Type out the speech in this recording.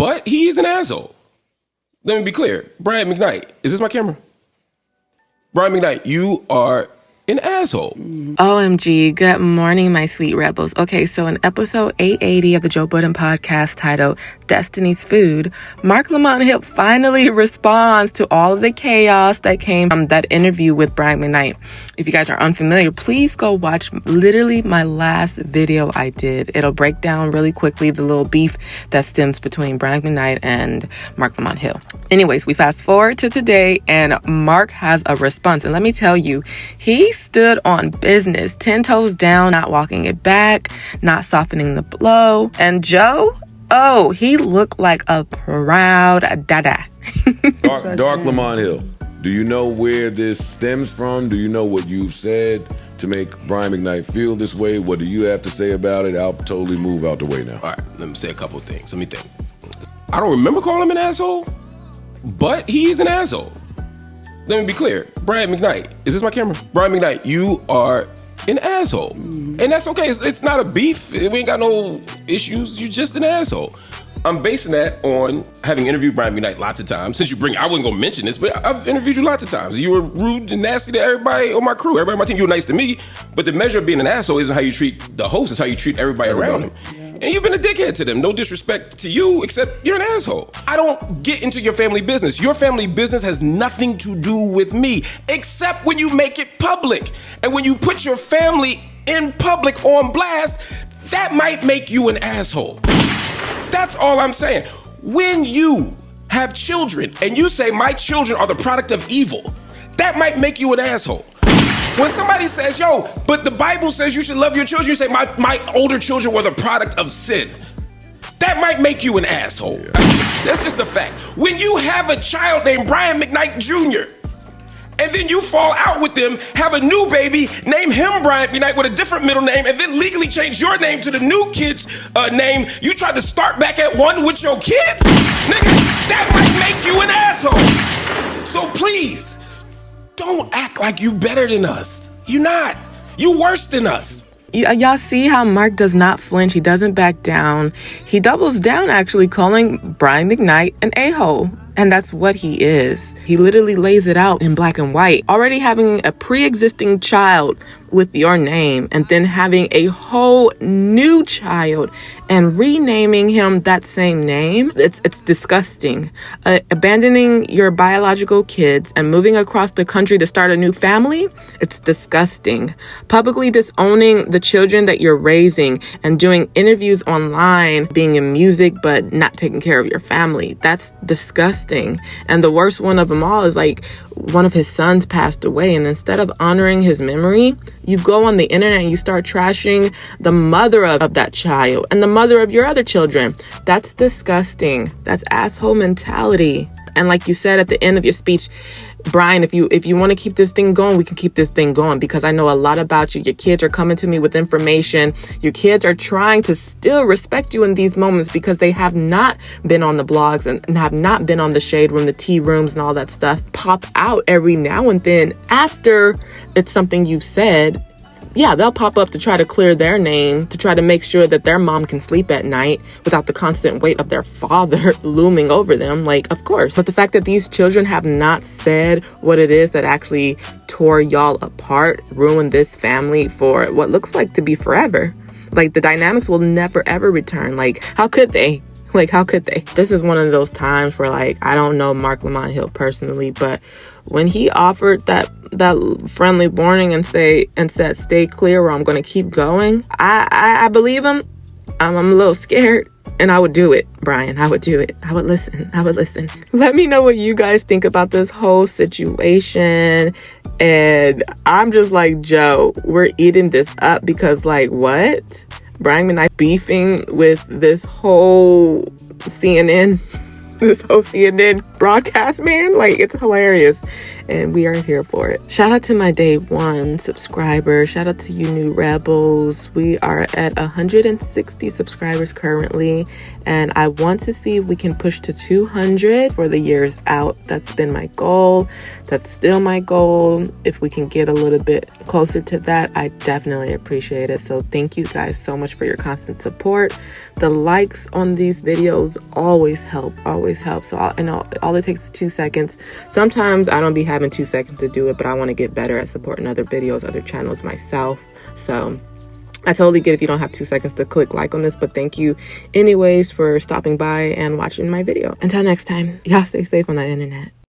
but he's an asshole. Let me be clear. Brian McKnight, is this my camera? Brian McKnight, you are an asshole. OMG, good morning, my sweet rebels. Okay, so in episode 880 of the Joe Budden Podcast titled Destiny's Food, Marc Lamont Hill finally responds to all of the chaos that came from that interview with Brian McKnight. If you guys are unfamiliar, please go watch literally my last video I did. It'll break down really quickly the little beef that stems between Brian McKnight and Marc Lamont Hill. Anyways, we fast forward to today and Marc has a response. And let me tell you, he stood on business, 10 toes down, not walking it back, not softening the blow. And Joe, oh, he looked like a proud dada. Dark Lamont Hill, do you know where this stems from? Do you know what you've said to make Brian McKnight feel this way? What do you have to say about it? I'll totally move out the way now. All right, let me say a couple of things. Let me think. I don't remember calling him an asshole, but he's an asshole. Let me be clear. Brian McKnight, is this my camera? Brian McKnight, you are an asshole. And that's okay. It's not a beef. We ain't got no issues. You're just an asshole. I'm basing that on having interviewed Brian McKnight lots of times. Since I wasn't going to mention this, but I've interviewed you lots of times. You were rude and nasty to everybody on my crew. Everybody on my team, you were nice to me. But the measure of being an asshole isn't how you treat the host. It's how you treat everybody around him. And you've been a dickhead to them. No disrespect to you, except you're an asshole. I don't get into your family business. Your family business has nothing to do with me, except when you make it public. And when you put your family in public on blast, that might make you an asshole. That's all I'm saying. When you have children and you say my children are the product of evil, that might make you an asshole. When somebody says, yo, but the Bible says you should love your children, you say my older children were the product of sin. That might make you an asshole. That's just a fact. When you have a child named Brian McKnight Jr., and then you fall out with them, have a new baby, name him Brian McKnight with a different middle name, and then legally change your name to the new kid's name, you tried to start back at one with your kids? Nigga, that might make you an asshole. So please, don't act like you better than us. You not. You worse than us. Y'all see how Marc does not flinch. He doesn't back down. He doubles down, actually calling Brian McKnight an a-hole. And that's what he is. He literally lays it out in black and white. Already having a pre-existing child with your name and then having a whole new child and renaming him that same name, it's disgusting. Abandoning your biological kids and moving across the country to start a new family, it's disgusting. Publicly disowning the children that you're raising and doing interviews online, being in music but not taking care of your family, that's disgusting. And the worst one of them all is like one of his sons passed away, and instead of honoring his memory, you go on the internet and you start trashing the mother of that child and the mother of your other children. That's disgusting. That's asshole mentality. And like you said at the end of your speech, Brian, if you want to keep this thing going, we can keep this thing going, because I know a lot about you. Your kids are coming to me with information. Your kids are trying to still respect you in these moments because they have not been on the blogs and have not been on the shade room, the tea rooms and all that stuff. Pop out every now and then after it's something you've said. Yeah, they'll pop up to try to clear their name, to try to make sure that their mom can sleep at night without the constant weight of their father looming over them. Like, of course. But the fact that these children have not said what it is that actually tore y'all apart, ruined this family for what looks like to be forever. Like, the dynamics will never, ever return. Like, how could they? Like, how could they? This is one of those times where, like, I don't know Marc Lamont Hill personally, but when he offered that friendly warning and said, stay clear or I'm going to keep going, I believe him. I'm a little scared, and I would do it, Brian. I would do it. I would listen. Let me know what you guys think about this whole situation. And I'm just like, Joe, we're eating this up because, like, what? Brian McKnight beefing with this whole CNN broadcast, man. Like, it's hilarious. and we are here for it. Shout out to my day one subscribers. Shout out to you new rebels. We are at 160 subscribers currently, and I want to see if we can push to 200 for the years out. That's been my goal. That's still my goal. If we can get a little bit closer to that, I definitely appreciate it. So thank you guys so much for your constant support. The likes on these videos always help. So I know all it takes is 2 seconds. Sometimes I don't be having 2 seconds to do it, but I want to get better at supporting other videos, other channels myself. So I totally get if you don't have 2 seconds to click like on this, but thank you anyways for stopping by and watching my video. Until next time, y'all stay safe on the internet.